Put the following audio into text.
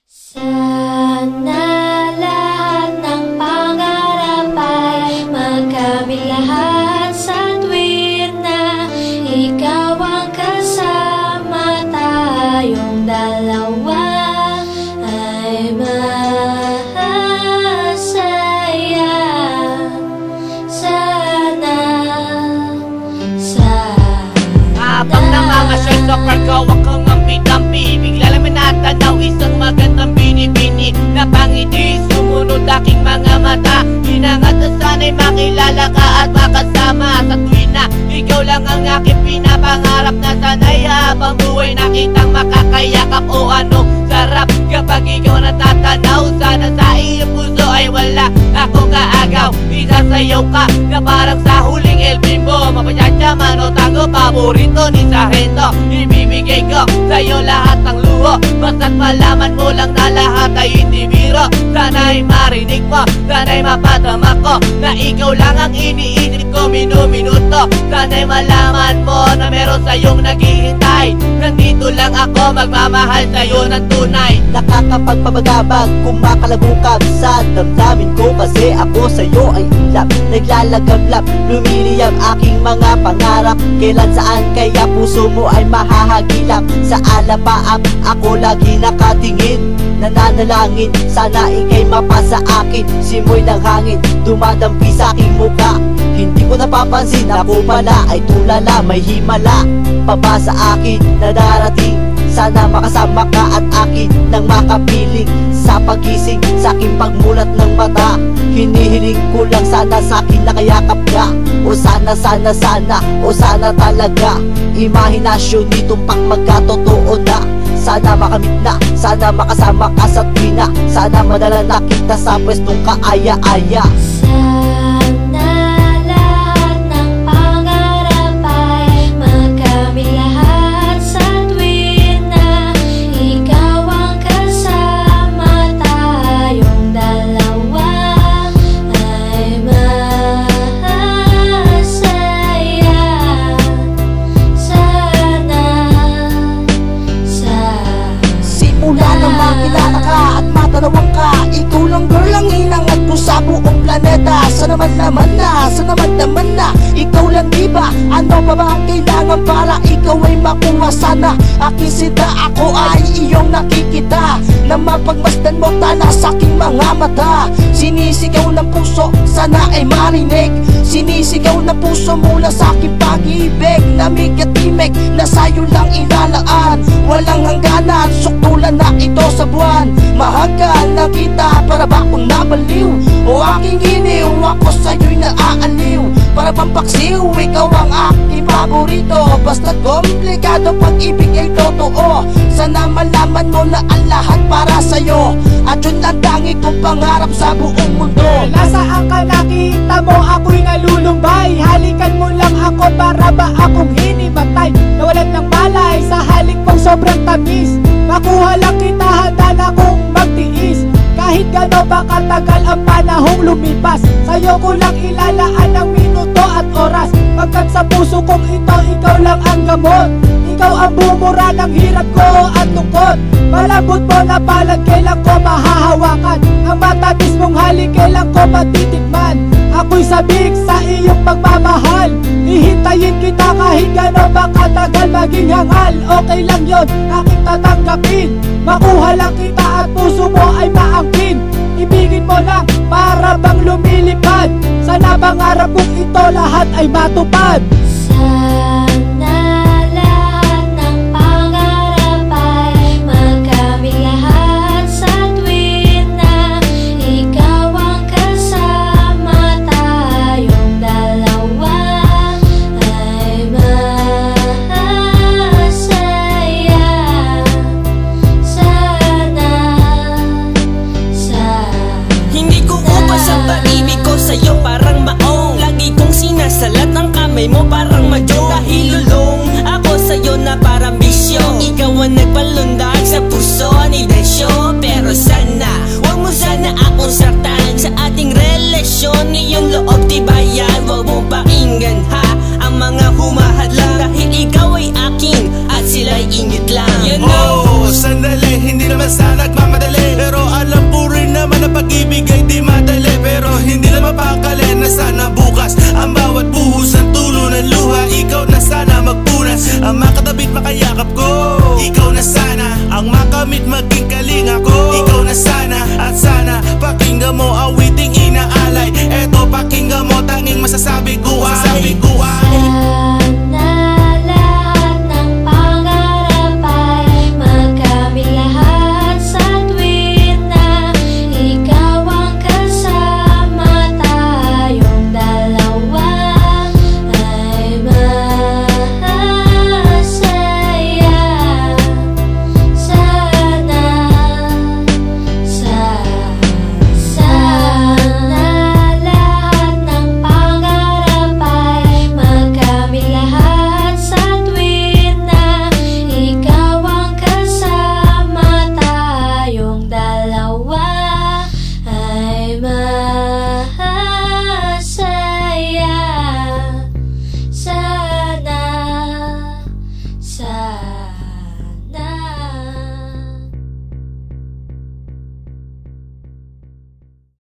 Sana lahat ng pangarap ay magkamit lahat sa tuwir na ikaw ang kasama, tayong dalawa ay masaya. Sana habang namamasyal sa parko, akong ampi-tampi, bigla lang may natanaw isang magandang bini-bini na pangiti, sumunod aking mga mata. Hinangat na sana'y makilala ka at makasama sa tuwin na ikaw lang ang aking pinapangarap, na sana'y habang buhay nakitang makakayakap. O anong sarap kapag ikaw natatanaw, sana sa iyong puso ay wala akong kaagaw. Isasayaw ka na parang sa huling El Bimbo, mapachachyaman o tango, paborito ni Sargento. Ibibigay ko sa'yo lahat ng luho, basta't malaman mo lang na lahat ay hindi biro. Sana'y marinig mo, sana'y mapatama ko na ikaw lang ang iniisip ko minuminuto. Sana'y malaman mo na meron sa'yong naghihintay, nandito lang ako magmamahal sa'yo ng tunay. Nakakapagpabagabag, kumakalabukab sa damdamin ko, kasi ako sa'yo ay ilap, naglalagablap, lumiliyab aking mga pangarap. Kailan saan kaya puso mo ay mahahagilap? Sa alapaap ako lagi nakatingin, nananalangin sana ika'y mapasa akin. Simoy ng hangin dumadampi sa aking muka, hindi ko napapansin ako pala ay tulala, may himala pa ba sa akin na darating. Sana makasama ka at akin nang makapiling sa pagising, sa aking pagmulat ng mata. Hinihiling ko lang sana sa akin nakayakap ka, o sana o sana talaga. Imahinasyon nitong magkatotoo na, sana makamit na, sana makasama ka sa tuwina, sana madala na kita sa pwestong kaaya-aya. Sana lahat ng pangarap ay magkamit lahat sa tuwir na ikaw ang kasama, tayong dalawa ay masaya. Simula nang makilala ka at matanawang ka, ikaw lang girl ang hinangat ko sa buong planeta. Sana naman na ikaw lang, diba? Ano pa ba ang kailangan para ikaw ay makuha? Sana aking sida, ako ay iyong nakikita, na mapagmasdan mo tala sa aking mga mata. Sinisigaw ng puso, sana ay marinig, sinisigaw ng puso mula sa aking pag-ibig. Namig at timig na sa'yo lang ilalaan, walang hangganan, suktulan na ito sa buwan. Mahagkan na kita, para ba akong nabaliw? O aking giniw, ako sa'yo'y naaaliw. Para bang paksiw, ikaw ang aking paborito. Basta't komplikado, pag-ibig ay totoo. Sana malaman mo na ang lahat para sa'yo, at yun ang tangi kong pangarap sa buong mundo. Nasaan ka, nakita mo ako'y nalulumbay? Halikan mo lang ako, para ba akong hinimatay? Nawalan ng malay sa halik mong sobrang tamis. Makuha lang kita, handa na kong magtiis. Kahit gano'n ba katagal ang panahong lumipas, sa'yo ko lang ilalaan ang minuto at oras. Pagkat sa puso kong ito, ikaw lang ang gamot. Ikaw ang bumura ng hirap ko at lungkot. Malambot mo na palad, kailan ko mahahawakan? Ang matamis mong halik, kailan ko matitikman? Ako'y sabik sa iyong pagmamahal, hihintayin kita kahit gano'n ba katagal. Maging hangal, okay lang yun, aking tatanggapin. Makuha lang kita at puso mo ay maangkin. Ibigin mo lang, para bang lumilipad. Sana pangarap kong ito lahat ay matupad.